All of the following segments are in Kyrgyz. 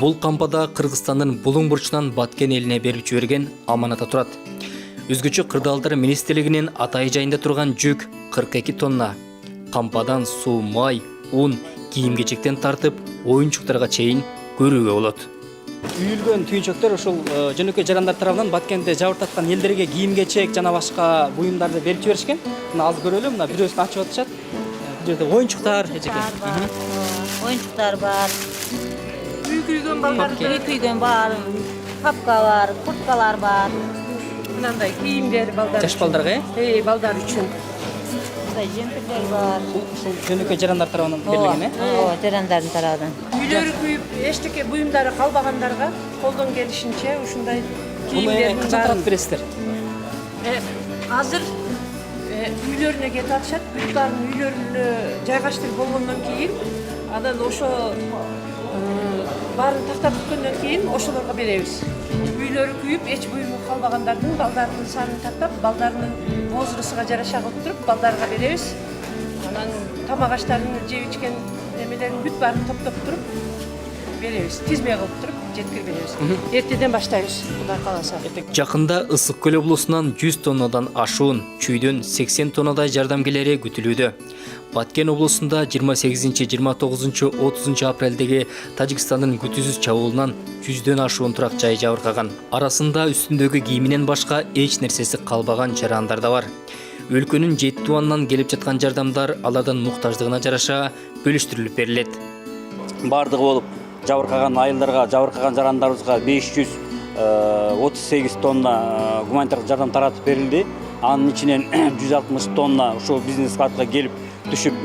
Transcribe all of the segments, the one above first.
Бул кампада Кыргызстандын булуң бурчунан Баткен элине берип жиберген аманата турат. Өзгөчө кырдаалдар министрлигинин атайы жайында турган жүк 42 тонна. Кампадан суу, май, ун, кийим-кечектен тартып, оюнчуктарга чейин көрүүгө болот. Үйүлгөн түйүнчөктөр ушул жөнөкөй жарандар тарабынан Баткенде жабыртаткан элдерге кийим-кечек жана башка буюмдарды берип жиберишкен. Мына азыр көрөлү, мына бирөөсүн ачып атышат. Бул жерде оюнчуктар, Оюнчуктар бар. Үй күйгөн бар. Папка бар, курткалар бар. Мынандай кийимдер балдар. Жаш балдарга, балдар үчүн. Мындай жемпирлер бар. ушул жөнөкөй жарандар тарабынан берилген, Ооба, жарандардын тарабынан. Үйлөрү күйүп, эчтеке буюмдары калбагандарга колдон келишинче ушундай кийимдердин качан тарап бересиздер? Азыр үйлөрүнө кетип атышат. Буттарын үйлөрүнө жайгаштырып болгондон кийин, анан ошо баарын тактап бүткөндөн кийин ошолорго беребиз. Үйлөрү күйүп, эч буюму калбагандардын балдарынын санын тактап, балдарынын возрастына жараша кылып туруп, балдарга беребиз. Анан тамак аштарын жеп ичкен немелерин бүт баарын топтоп туруп беребиз. Тизме кылып туруп жеткирип беребиз. Эртеден баштайбыз, Кудай кааласа. Жакында Ысык көл облусунан 100 тоннадан ашуун, чүйдөн 80 тоннадай жардамгерлери күтүлүүдө. Баткен облусунда 28-29-30 апрелдеги Тажикстандын күтүүсүз чабуулунан 100дөн ашуун турак жай жабыркаган. Арасында үстүндөгү кийиминен башка эч нерсеси калбаган жарандар да бар. Өлкөнүн 7 тубанынан келип жаткан жардамдар алардын муктаждыгына жараша бөлүштүрүлүп берилет. Бардыгы болуп жабыркаган айылдарга, жабыркаган жарандарыбызга 538 тонна гуманитардык жардам таратып берилди. Анын ичинен 160 тонна ушул биздин складка келип түшүп,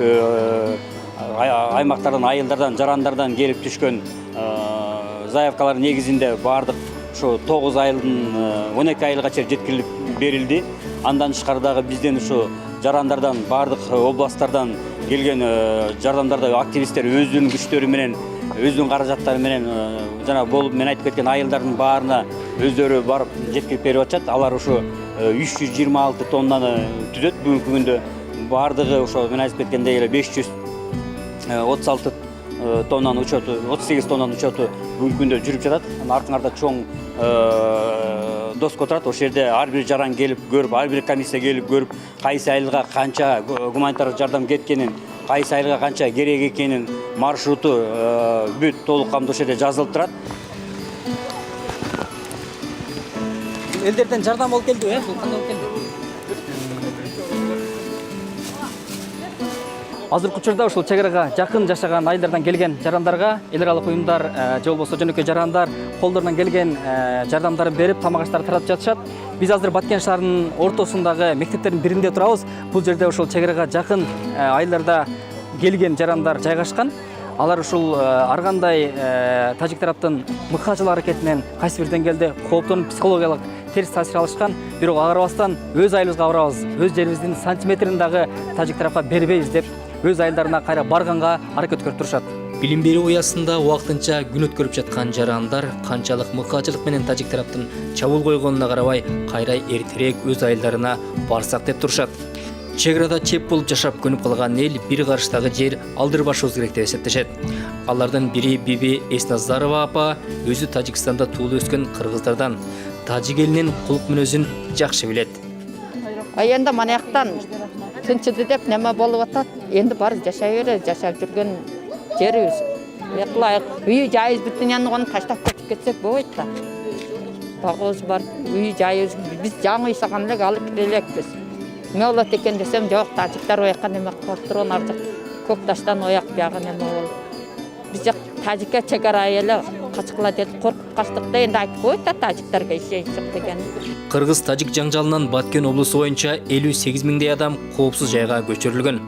аймактардан, айылдардан, жарандардан келип түшкөн заявкалар негизинде бардык ушу 9 айылдын 12 айылга чейин жеткирилип берилди. Андан тышкары дагы бизден ушу жарандардан, бардык областтардан келген жардамдарда активисттер өзүнүн күчтөрү менен, өзүнүн каражаттары менен жана болуп мен айтып кеткен айылдардын баарына өздөрү барып жеткирип берип атышат. Алар ушу 326 тоннаны түзөт бүгүнкү күндө. Бардыгы ошо мен айтып кеткендей эле 536 тоннанын учету, 38 тоннанын учету бүгүнкү күндө жүрүп жатат. Артыңарда чоң доска турат. Ошол жерде ар бир жаран келип көрүп, ар бир комиссия келип көрүп, кайсы айылга канча гуманитардык жардам кеткенин, кайсы айылга канча керек экенин, маршруту бүт толук камдуу ошол жерде жазылып турат. Элдерден жардам болуп келди, бул кандай болуп келди? Азыркы учурда ушул чек арага жакын жашаган айылдардан келген жарандарга эл аралык уюмдар же болбосо жөнөкөй жарандар колдорунан келген жардамдарын берип, тамак аштарды таратып жатышат. Биз азыр Баткен шаарынын ортосундагы мектептердин биринде турабыз. Бул жерде ушул чек арага жакын айылдарда келген жарандар жайгашкан. Алар ушул ар кандай тажик тараптын мыкаачылык аракетинен кайсы бир деңгээлде кооптонуп, психологиялык терс таасир алышкан. Бирок ага карабастан өз айылыбызга барабыз, өз жерибиздин сантиметрин дагы тажик тарапка бербейбиз деп өз айылдарына кайра барганга аракет көрүп турушат. Билим берүү уясында убактынча күн өткөрүп жаткан жарандар канчалык мыкаачылык менен тажик тараптын чабуул койгонуна карабай кайра эртерээк өз айылдарына барсак деп турушат. Чек арада чеп болуп жашап көнүп калган эл бир карыштагы жер алдырбашыбыз керек деп эсептешет. Алардын бири Биби Эсназарова апа өзү Тажикстанда туулуп өскөн кыргыздардан. Тажик элинин кулук мүнөзүн жакшы билет. Енді манаяқтан тынчыды деп неме болуп атат. Енді бар жашай беребиз, жашап жүрген жерибиз. Кылайык, үй жайыбыз бүттүн оны таштап кетсек болбойт да. Багыбыз бар, үй жайыбыз, биз жаңы үй салган элек алып кире элекпиз. Эме болот экен десем, жок, тажиктар оякка неме кылып турган ар жак көк таштан ояк бягы неме болуп. Биз жак тажикке чек ара эле качкыла деп коркуп качтык да, енді айтып койт да тажиктарга ишенич жок деген. Кыргыз-тажик жаңжалынан Баткен облусу боюнча 58 миңдей адам коопсуз жайга көчүрүлгөн.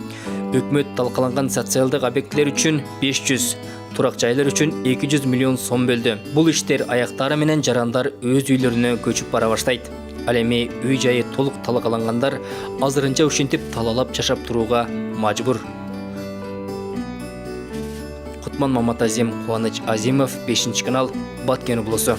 Өкмөт талкаланган социалдык объектилер үчүн 500, турак жайлар үчүн 200 миллион сом бөлдү. Бул иштер аяктары менен жарандар өз үйлөрүнө көчүп бара баштайт. Ал эми үй жайы толук талкалангандар азырынча ушинтип талалап жашап турууга мажбур. Кутман Маматазим, Кубаныч Азимов, 5-канал, Баткен облусу.